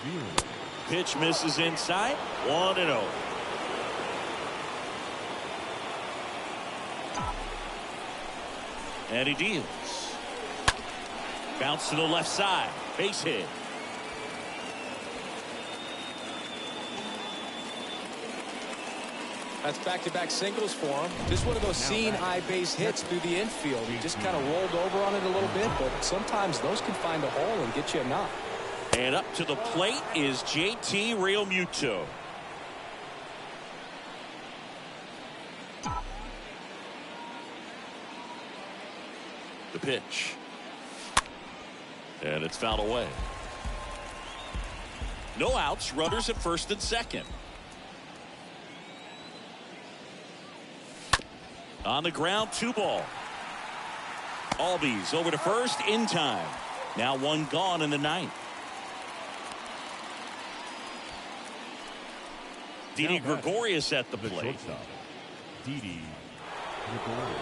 Vierling. Pitch misses inside. 1-0. And he deals. Bounce to the left side. Base hit. That's back-to-back singles for him. Just one of those seeing-eye base hits through the infield. He just kind of rolled over on it a little bit, but sometimes those can find a hole and get you a knock. And up to the plate is JT Realmuto. The pitch. And it's fouled away. No outs, runners at first and second. On the ground, 2 ball. Albies over to first in time. Now 1 gone in the 9th. Didi Gregorius at the plate. Didi Gregorius.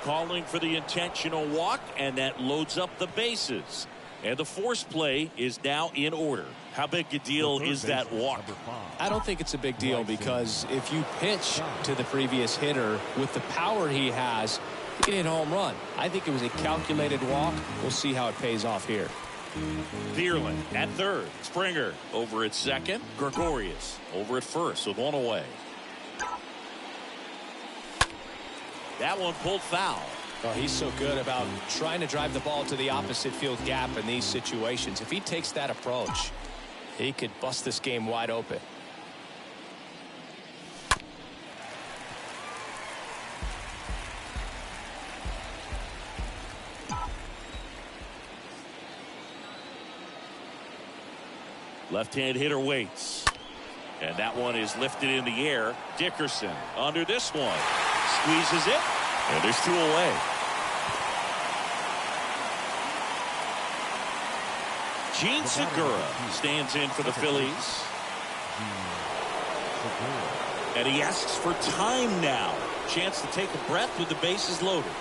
Calling for the intentional walk, and that loads up the bases. And the force play is now in order. How big a deal is that walk? I don't think it's a big deal, because if you pitch to the previous hitter with the power he has, he can hit a home run. I think it was a calculated walk. We'll see how it pays off here. Thielen at third. Springer over at second. Gregorius over at first with 1 away. That one pulled foul. Oh, he's so good about trying to drive the ball to the opposite field gap in these situations. If he takes that approach, he could bust this game wide open. Left-hand hitter waits. And that one is lifted in the air. Dickerson under this one. Squeezes it. And there's 2 away. Gene Segura stands in for the Phillies. And he asks for time now. Chance to take a breath with the bases loaded.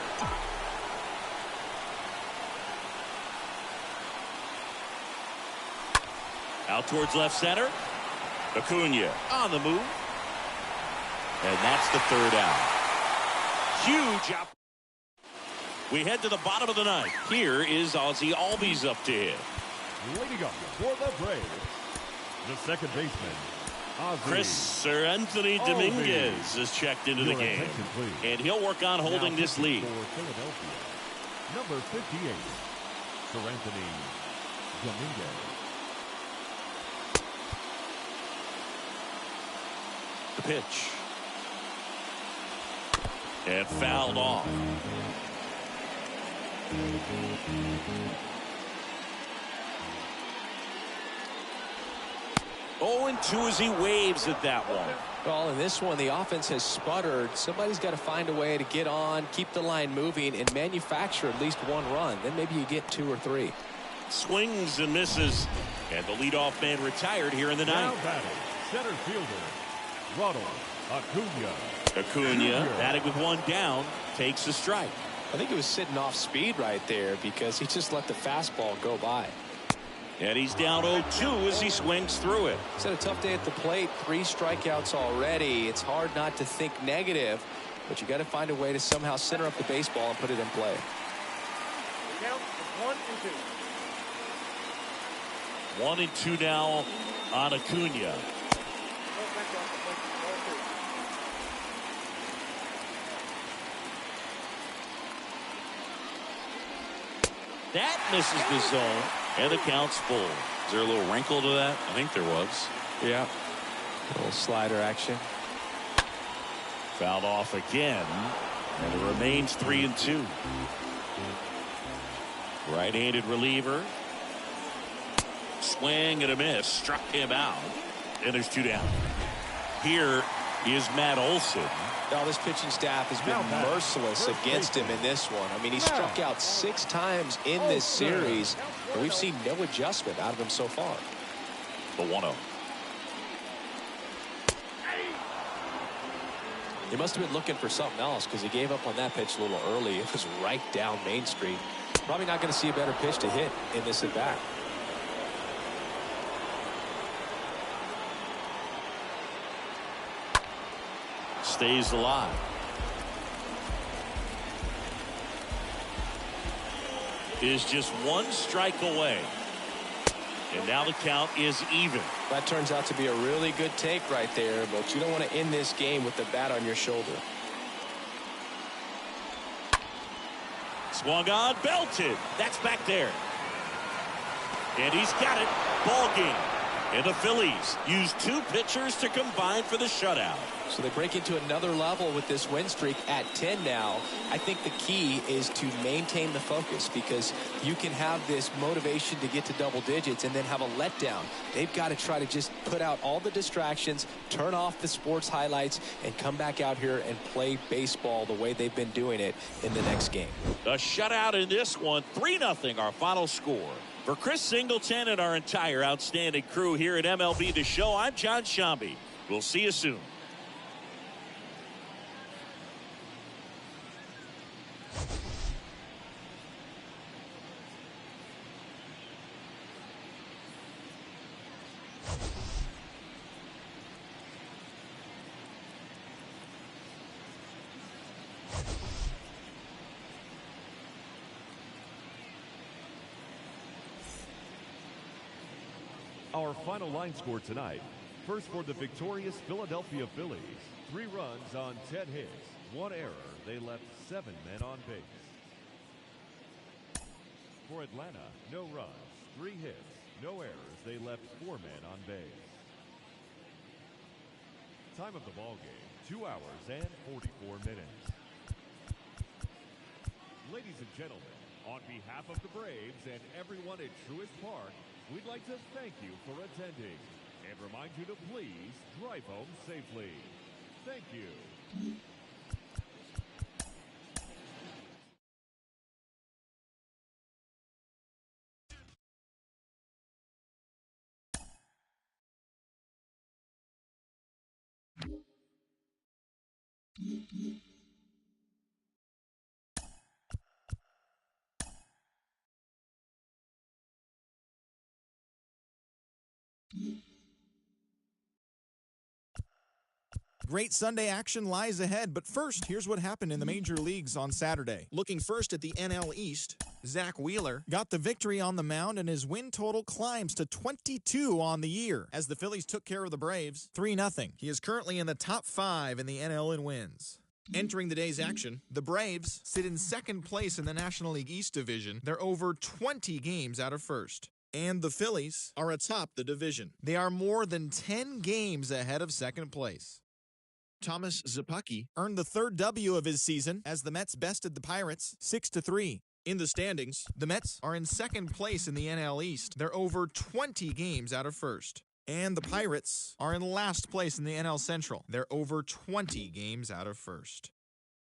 Out towards left center. Acuna on the move. And that's the 3rd out. Huge out. We head to the bottom of the 9th. Here is Ozzie Albies up to hit. Leading up for the Braves, the second baseman, Chris Anthony Dominguez is checked into the game. And he'll work on holding this lead. For Philadelphia, number 58, Sir Anthony Dominguez. The pitch. And fouled off. Oh, and 2 as he waves at that one. Well, in this one, the offense has sputtered. Somebody's got to find a way to get on, keep the line moving, and manufacture at least 1 run. Then maybe you get 2 or 3. Swings and misses. And the leadoff man retired here in the 9th. Now batting, center fielder, Ronald Acuna batting with 1 down, takes a strike. I think he was sitting off speed right there because he just let the fastball go by. And he's down 0-2 as he swings through it. He's had a tough day at the plate. 3 strikeouts already. It's hard not to think negative, but you got to find a way to somehow center up the baseball and put it in play. Count is 1 and 2. 1 and 2 now on Acuna. That misses the zone, and the count's full. Is there a little wrinkle to that? I think there was. Yeah. A little slider action. Fouled off again, and it remains 3 and 2. Right-handed reliever. Swing and a miss. Struck him out. And there's 2 down. Here is Matt Olson. Now, this pitching staff has been merciless against him in this one. I mean, he struck out 6 times in this series, and we've seen no adjustment out of him so far. The 1-0. He must have been looking for something else because he gave up on that pitch a little early. It was right down Main Street. Probably not going to see a better pitch to hit in this at bat. Stays alive. Is just 1 strike away. And now the count is even. That turns out to be a really good take right there, but you don't want to end this game with the bat on your shoulder. Swung on, belted. That's back there. And he's got it. Ball game. And the Phillies use 2 pitchers to combine for the shutout. So they break into another level with this win streak at 10 now. I think the key is to maintain the focus, because you can have this motivation to get to double digits and then have a letdown. They've got to try to just put out all the distractions, turn off the sports highlights, and come back out here and play baseball the way they've been doing it in the next game. A shutout in this one, 3-0 our final score. For Chris Singleton and our entire outstanding crew here at MLB The Show, I'm John Shambi. We'll see you soon. Our final line score tonight. First for the victorious Philadelphia Phillies. 3 runs on 10 hits. 1 error. They left 7 men on base. For Atlanta, no runs, 3 hits, no errors. They left 4 men on base. Time of the ball game, 2 hours and 44 minutes. Ladies and gentlemen, on behalf of the Braves and everyone at Truist Park, we'd like to thank you for attending and remind you to please drive home safely. Thank you. Great Sunday action lies ahead, but first, here's what happened in the major leagues on Saturday. Looking first at the NL East, Zach Wheeler got the victory on the mound, and his win total climbs to 22 on the year as the Phillies took care of the Braves 3-0. He is currently in the top 5 in the NL in wins. Entering the day's action, the Braves sit in second place in the National League East division. They're over 20 games out of first. And the Phillies are atop the division. They are more than 10 games ahead of second place. Thomas Szapucki earned the 3rd W of his season as the Mets bested the Pirates 6-3. In the standings, the Mets are in second place in the NL East. They're over 20 games out of first. And the Pirates are in last place in the NL Central. They're over 20 games out of first.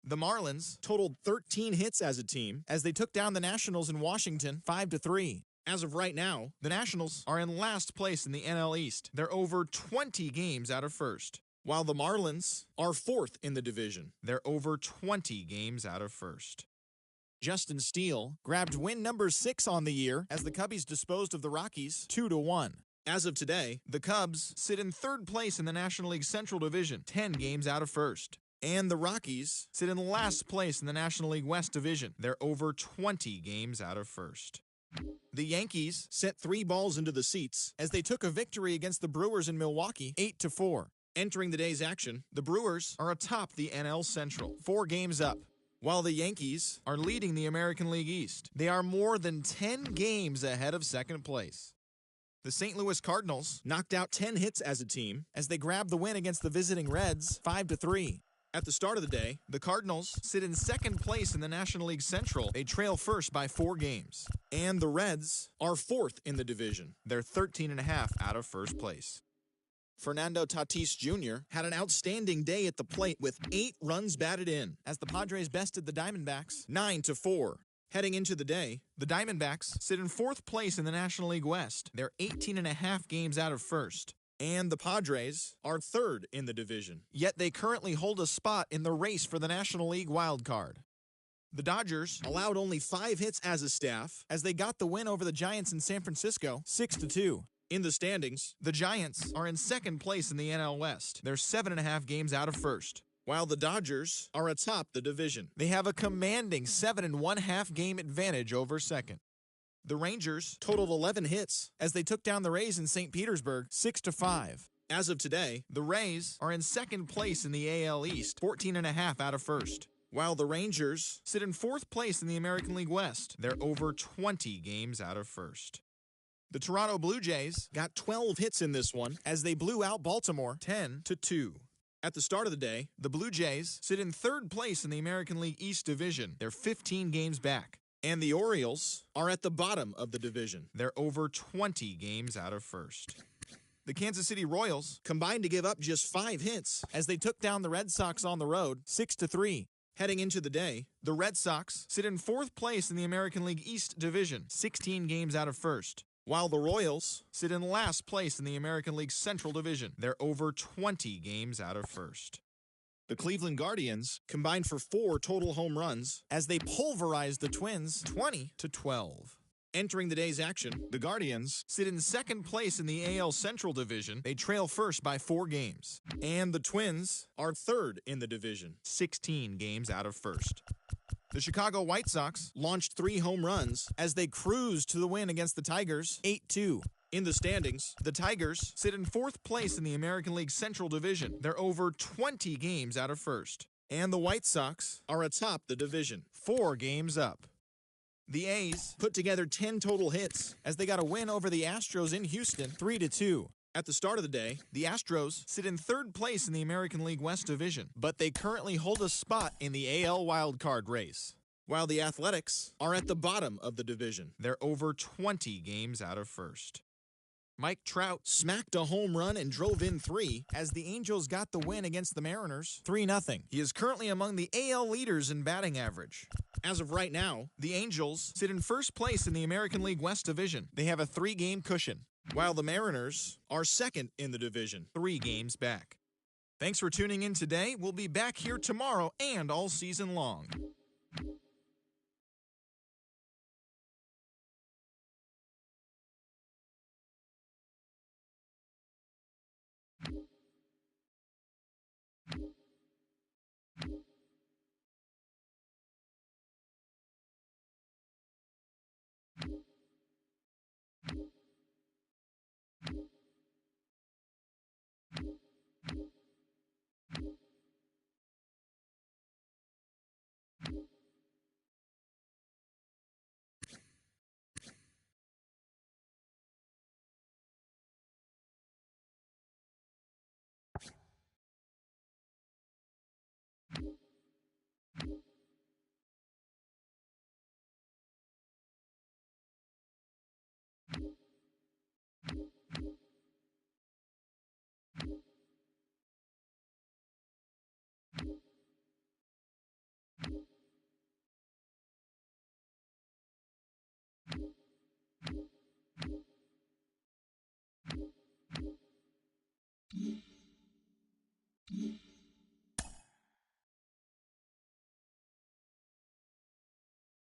The Marlins totaled 13 hits as a team as they took down the Nationals in Washington 5-3. As of right now, the Nationals are in last place in the NL East. They're over 20 games out of first. While the Marlins are 4th in the division, they're over 20 games out of first. Justin Steele grabbed win number 6 on the year as the Cubbies disposed of the Rockies 2-1. As of today, the Cubs sit in 3rd place in the National League Central Division, 10 games out of first. And the Rockies sit in last place in the National League West Division. They're over 20 games out of first. The Yankees sent 3 balls into the seats as they took a victory against the Brewers in Milwaukee 8-4. Entering the day's action, the Brewers are atop the NL Central, 4 games up, while the Yankees are leading the American League East. They are more than 10 games ahead of second place. The St. Louis Cardinals knocked out 10 hits as a team as they grabbed the win against the visiting Reds 5-3. At the start of the day, the Cardinals sit in second place in the National League Central. They trail first by 4 games. And the Reds are 4th in the division. They're 13.5 out of first place. Fernando Tatis Jr. had an outstanding day at the plate with 8 runs batted in as the Padres bested the Diamondbacks 9-4. Heading into the day, the Diamondbacks sit in 4th place in the National League West. They're 18.5 games out of first. And the Padres are 3rd in the division, yet they currently hold a spot in the race for the National League wild card. The Dodgers allowed only 5 hits as a staff as they got the win over the Giants in San Francisco 6-2. In the standings, the Giants are in second place in the NL West. They're 7.5 games out of first, while the Dodgers are atop the division. They have a commanding 7.5 game advantage over second. The Rangers totaled 11 hits as they took down the Rays in St. Petersburg 6-5. As of today, the Rays are in second place in the AL East, 14.5 out of first, while the Rangers sit in 4th place in the American League West. They're over 20 games out of first. The Toronto Blue Jays got 12 hits in this one as they blew out Baltimore 10-2. At the start of the day, the Blue Jays sit in third place in the American League East Division. They're 15 games back. And the Orioles are at the bottom of the division. They're over 20 games out of first. The Kansas City Royals combined to give up just 5 hits as they took down the Red Sox on the road 6-3. Heading into the day, the Red Sox sit in fourth place in the American League East Division, 16 games out of first, while the Royals sit in last place in the American League Central Division. They're over 20 games out of first. The Cleveland Guardians combined for 4 total home runs as they pulverized the Twins 20-12. Entering the day's action, the Guardians sit in second place in the AL Central Division. They trail first by 4 games. And the Twins are third in the division, 16 games out of first. The Chicago White Sox launched 3 home runs as they cruised to the win against the Tigers 8-2. In the standings, the Tigers sit in fourth place in the American League Central Division. They're over 20 games out of first. And the White Sox are atop the division, 4 games up. The A's put together 10 total hits as they got a win over the Astros in Houston 3-2. At the start of the day, the Astros sit in third place in the American League West Division, but they currently hold a spot in the AL wildcard race. While the Athletics are at the bottom of the division. They're over 20 games out of first. Mike Trout smacked a home run and drove in 3 as the Angels got the win against the Mariners 3-0. He is currently among the AL leaders in batting average. As of right now, the Angels sit in first place in the American League West Division. They have a 3-game cushion, while the Mariners are second in the division, 3 games back. Thanks for tuning in today. We'll be back here tomorrow and all season long.